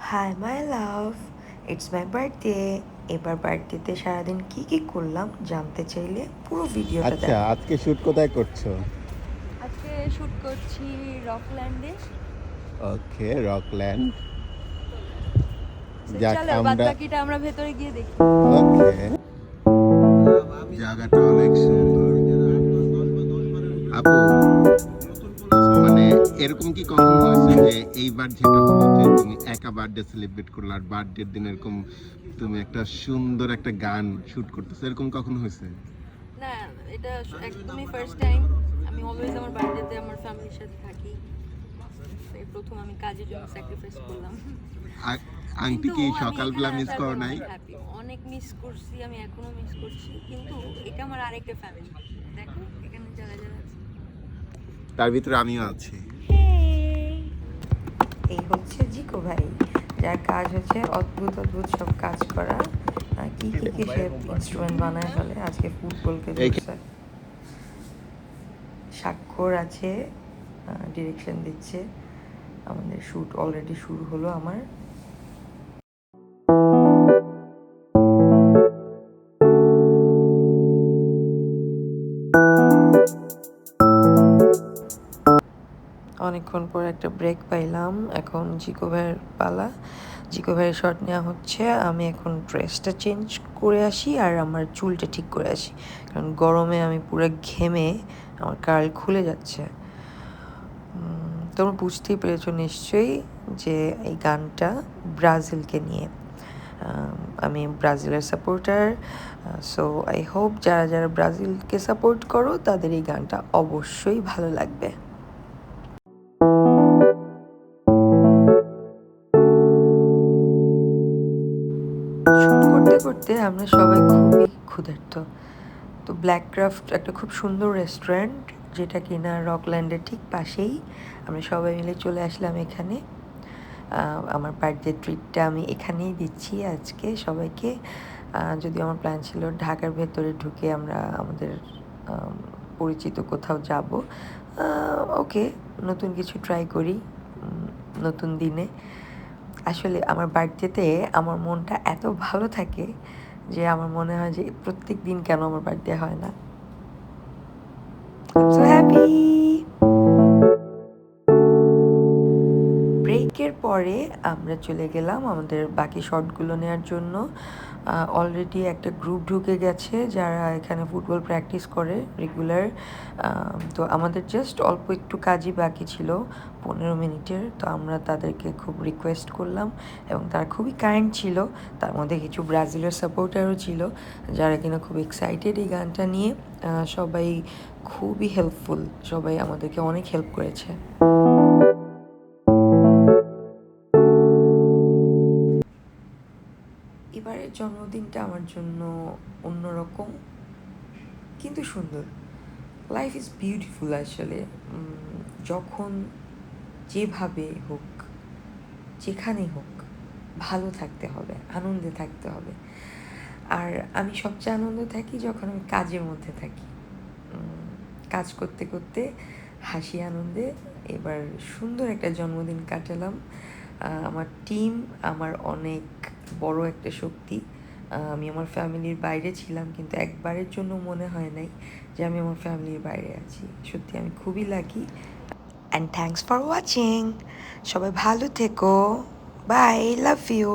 Hi my love, it's my birthday. এবার বার্থডেতে সারাদিন কি কি করলাম জানতে চাইলে পুরো ভিডিওটা আচ্ছা, দেখো। আজকে শুট কোথায় করছো? আজকে শুট করছি রকল্যান্ডে। ওকে, রকল্যান্ড। যাক চলো বাদ আমরা বাকিটা আমরা ভেতরে গিয়ে দেখি। ওকে, জায়গাটা অনেক সুন্দর। আপু, মানে এরকম কি কখনো হয়েছে যে এইবার যেটা হলো যে তুমি একা বার্থডে সেলিব্রেট করলে আর বার্থডের দিন এরকম তুমি একটা সুন্দর একটা গান শুট করতেছো, এরকম কখনো হয়েছে? না, এটা একদমই ফার্স্ট টাইম। আমি অলওয়েজ আমার বার্থডেতে আমার ফ্যামিলির সাথে থাকি। এই প্রথম আমি কাজের জন্য স্যাক্রিফাইস করলাম। আংটি কিন্তু কি আমি সকালবেলা এখানে মিস আসার করো পর নাই? অনেক হ্যাপি, অনেক মিস করছি, আমি এখনো মিস করছি, কিন্তু এটা আমার আরেকটা ফ্যামিলি। দেখো এখানে যারা যারা আছে। তার ভিতরে আমিও আছি। এই হচ্ছে জিকো ভাই, যার কাজ হচ্ছে অদ্ভুত অদ্ভুত সব কাজ করা। কি কি কি সে ইনস্ট্রুমেন্ট বানায় ফেলে। আজকে ফুটবলকে ধরছে। স্বাক্ষর আছে, ডিরেকশন দিচ্ছে। আমাদের শ্যুট অলরেডি শুরু হলো আমার। অনেকক্ষণ পর একটা ব্রেক পাইলাম। এখন জিকো ভাইয়ের পালা। জিকো ভাইয়ের শট নেওয়া হচ্ছে। আমি এখন ড্রেসটা চেঞ্জ করে আসি আর আমার চুলটা ঠিক করে আসি, কারণ গরমে আমি পুরো ঘেমে আমার কার্ল খুলে যাচ্ছে। তোমরা বুঝতেই পেরেছো নিশ্চয়ই যে এই গানটা ব্রাজিলকে নিয়ে। আমি ব্রাজিলের সাপোর্টার, সো আই হোপ যারা যারা ব্রাজিলকে সাপোর্ট করো তাদের এই গানটা অবশ্যই ভালো লাগবে। শুট করতে করতে আমরা সবাই খুবই ক্ষুধার্ত। তো ব্ল্যাক ক্রাফট একটা খুব সুন্দর রেস্টুরেন্ট, যেটা কিনা রকল্যান্ডের ঠিক পাশেই। আমরা সবাই মিলে চলে আসলাম এখানে। আমার বার্থডে ট্রিটটা আমি এখানেই দিচ্ছি আজকে সবাইকে। যদিও আমার প্ল্যান ছিল ঢাকার ভেতরে ঢুকে আমরা আমাদের পরিচিত কোথাও যাব। ওকে, নতুন কিছু ট্রাই করি নতুন দিনে। আসলে আমার বার্থডেতে আমার মনটা এত ভালো থাকে যে আমার মনে হয় যে প্রত্যেক দিন কেন আমার বার্থডে হয় না। So happy. ব্রেকের পরে আমরা চলে গেলাম আমাদের বাকি শটগুলো নেওয়ার জন্য। অলরেডি একটা গ্রুপ ঢুকে গেছে যারা এখানে ফুটবল প্র্যাকটিস করে রেগুলার। তো আমাদের জাস্ট অল্প একটু কাজই বাকি ছিল, 15 মিনিটের। তো আমরা তাদেরকে খুব রিকোয়েস্ট করলাম এবং তারা খুবই কাইন্ড ছিল। তার মধ্যে কিছু ব্রাজিলের সাপোর্টারও ছিল যারা কিনা খুব এক্সাইটেড এই গানটা নিয়ে। সবাই খুবই হেল্পফুল, সবাই আমাদেরকে অনেক হেল্প করেছে। এবারের জন্মদিনটা আমার জন্য অন্যরকম কিন্তু সুন্দর। লাইফ ইজ বিউটিফুল আসলে। যখন যেভাবে হোক, যেখানেই হোক, ভালো থাকতে হবে, আনন্দে থাকতে হবে। আর আমি সবচেয়ে আনন্দে থাকি যখন আমি কাজের মধ্যে থাকি। কাজ করতে করতে হাসি আনন্দে এবার সুন্দর একটা জন্মদিন কাটালাম। আমার টিম আমার অনেক বড় একটা শক্তি। আমি আমার ফ্যামিলির বাইরে ছিলাম, কিন্তু একবারের জন্য মনে হয় নাই যে আমি আমার ফ্যামিলির বাইরে আছি। সত্যি আমি খুবই lucky. And thanks for watching. সবাই ভালো থেকো। Bye, love you.